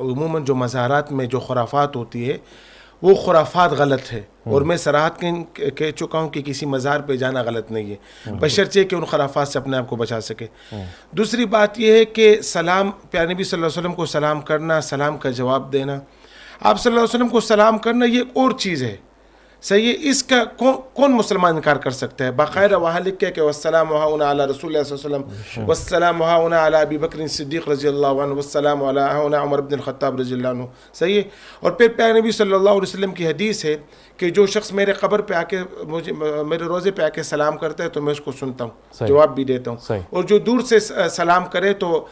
عموماً جو مزارات میں جو خرافات ہوتی ہے وہ خرافات غلط ہے، اور میں صراحت کہہ چکا ہوں کہ کسی مزار پہ جانا غلط نہیں ہے، بشرطے کہ ان خرافات سے اپنے آپ کو بچا سکے۔ دوسری بات یہ ہے کہ سلام، پیارے نبی صلی اللہ علیہ وسلم کو سلام کرنا، سلام کا جواب دینا، آپ صلی اللہ علیہ وسلم کو سلام کرنا یہ ایک اور چیز ہے، صحیح ہے، اس کا کون مسلمان انکار کر سکتا ہے؟ باقاعدہ وہاں لکھ کے کہ والسلام ہاؤنا علی رسول اللہ صلی اللہ علیہ وسلم، والسلام ہاؤنا علی ابی بکر صدیق رضی اللہ عنہ، والسلام علی ہاؤنا عمر بن الخطاب رضی اللہ عنہ، صحیح ہے۔ اور پھر پیارے نبی صلی اللہ علیہ وسلم کی حدیث ہے کہ جو شخص میرے قبر پہ آ کے مجھے میرے روزے پہ آ کے سلام کرتا ہے تو میں اس کو سنتا ہوں، جواب بھی دیتا ہوں، اور جو دور سے سلام کرے تو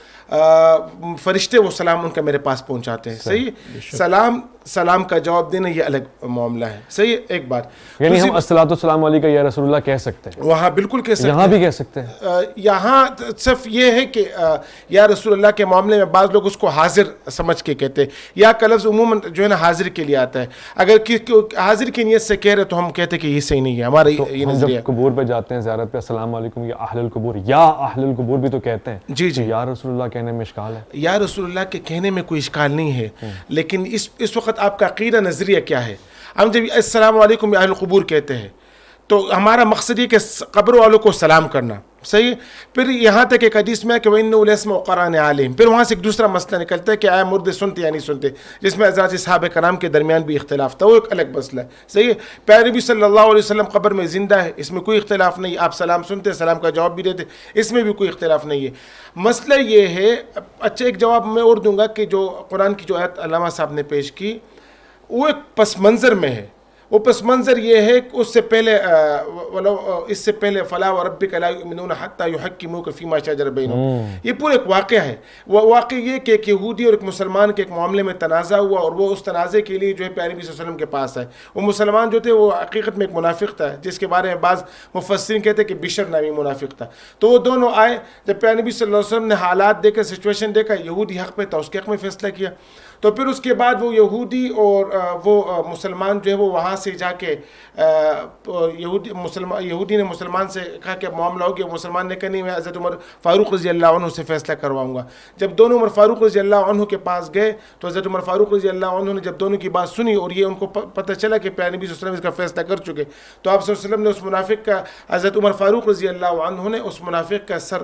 فرشتے وہ سلام ان کا میرے پاس پہنچاتے ہیں، صحیح ہے۔ سلام کا جواب دینا یہ الگ معاملہ ہے، صحیح ہے، ایک بات۔ یعنی ہم الصلاۃ والسلام علیکہ یا رسول اللہ کہہ سکتے ہیں، وہاں بالکل کہہ سکتے ہیں، یہاں بھی کہہ سکتے ہیں۔ یہاں صرف یہ ہے کہ یا رسول اللہ کے معاملے میں بعض لوگ اس کو حاضر سمجھ کے کہتے ہیں، یا کا لفظ عموماً جو ہے نا حاضر کے لیے آتا ہے، اگر حاضر کی نیت سے کہہ رہے تو ہم کہتے ہیں کہ یہ صحیح نہیں ہے، ہمارا یہ نظریہ۔ جب قبور پہ جاتے ہیں زیارت پہ، السلام علیکم یا اہل القبور، یا اہل القبور بھی تو کہتے ہیں، جی جی، یا رسول اللہ کہنے میں اشکال ہے؟ یا رسول اللہ کے کہنے میں کوئی اشکال نہیں ہے، لیکن اس وقت آپ کا عقیدہ نظریہ کیا ہے؟ ہم جب السلام علیکم یا اہل القبور کہتے ہیں تو ہمارا مقصد یہ کہ قبر والوں کو سلام کرنا، صحیح۔ پھر یہاں تک ایک حدیث میں کہ وَإِنَّهُ لَيَسْمَعُ قَرْآنَ عَلِيمٍ، پھر وہاں سے ایک دوسرا مسئلہ نکلتا ہے کہ آیا مردے سنتے یا نہیں سنتے، جس میں حضرات صحابہ کرام کے درمیان بھی اختلاف تھا، وہ ایک الگ مسئلہ ہے، صحیح ہے۔ پیارے نبی صلی اللہ علیہ وسلم قبر میں زندہ ہے، اس میں کوئی اختلاف نہیں، آپ سلام سنتے، سلام کا جواب بھی دیتے، اس میں بھی کوئی اختلاف نہیں ہے۔ مسئلہ یہ ہے، اچھا ایک جواب میں اور دوں گا کہ جو قرآن کی جو آیت علامہ صاحب نے پیش کی وہ ایک پس منظر میں ہے، وہ پس منظر یہ ہے کہ اس سے پہلے فلا وربک لا یؤمنون حتی یحکموک فیما شجر بینہم، یہ پورا ایک واقعہ ہے۔ وہ واقعہ یہ کہ ایک یہودی اور ایک مسلمان کے ایک معاملے میں تنازع ہوا، اور وہ اس تنازع کے لیے جو ہے پیارے نبی صلی اللہ علیہ وسلم کے پاس آئے۔ وہ مسلمان جو تھے وہ حقیقت میں ایک منافق تھا، جس کے بارے میں بعض مفسرین کہتے ہیں کہ بشر نامی منافق تھا۔ تو وہ دونوں آئے، جب پیارے نبی صلی اللہ علیہ وسلم نے حالات دیکھے، سچویشن دیکھا، یہودی حق پہ تھا، اس کے حق میں فیصلہ کیا۔ تو پھر اس کے بعد وہ یہودی اور وہ مسلمان جو ہے وہ وہاں سے جا کے یہودی نے مسلمان سے کہا کہ معاملہ ہو گیا، مسلمان نے کہا نہیں، میں حضرت عمر فاروق رضی اللہ عنہ سے فیصلہ کرواؤں گا۔ جب دونوں عمر فاروق رضی اللہ عنہ کے پاس گئے تو حضرت عمر فاروق رضی اللہ عنہ نے جب دونوں کی بات سنی اور یہ ان کو پتہ چلا کہ پیارے نبی صلی اللہ علیہ وسلم اس کا فیصلہ کر چکے، تو آپ صلی اللہ علیہ وسلم نے اس منافق کا، حضرت عمر فاروق رضی اللہ عنہ نے اس منافق کا سر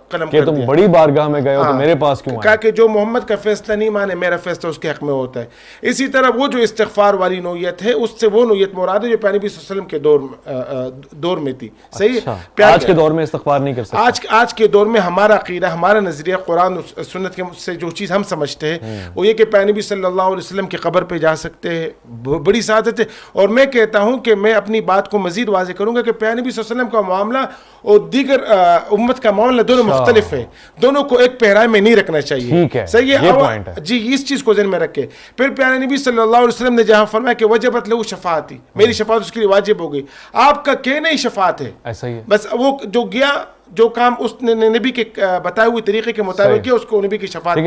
قلم کر دیا کہ تم بڑی بارگاہ میں گئے ہو تو میرے پاس کیوں آئے؟ کہا کہ جو محمد کا فیصلہ نہیں مانے، میرا فیصلہ اس کے حق میں ہوتا ہے۔ اسی طرح وہ جو استغفار والی نوعیت ہے، اس سے وہ نوعیت مراد ہے جو پیارے نبی صلی اللہ علیہ وسلم کے دور میں تھی، صحیح ہے۔ آج کے دور میں استغفار نہیں کر سکتے؟ آج کے دور میں ہمارا عقیدہ، ہمارا نظریہ قرآن سنت سے جو چیز ہم سمجھتے ہیں وہ یہ کہ پیارے نبی صلی اللہ علیہ وسلم کی قبر پہ جا سکتے ہیں، بڑی سعادت ہے۔ اور میں کہتا ہوں کہ میں اپنی بات کو مزید واضح کروں گا کہ پیارے نبی صلی اللہ علیہ وسلم کا معاملہ اور دیگر امت کا معاملہ دونوں مختلف ہے، دونوں کو ایک پیرائے میں نہیں رکھنا چاہیے، صحیح ہے۔ جی اس چیز کو ذہن میں رکھے۔ پھر پیارے نبی صلی اللہ علیہ وسلم نے جہاں فرمایا کہ وجبت لہ شفاعتی، میری شفاعت اس کے لیے واجب ہو گئی، آپ کا کہنا ہی شفاعت ہے، ایسا ہی ہے۔ بس وہ جو گیا جو کام اس نے نبی کے بتائے ہوئے طریقے کے مطابق کیا، اس کو نبی کی شفاعت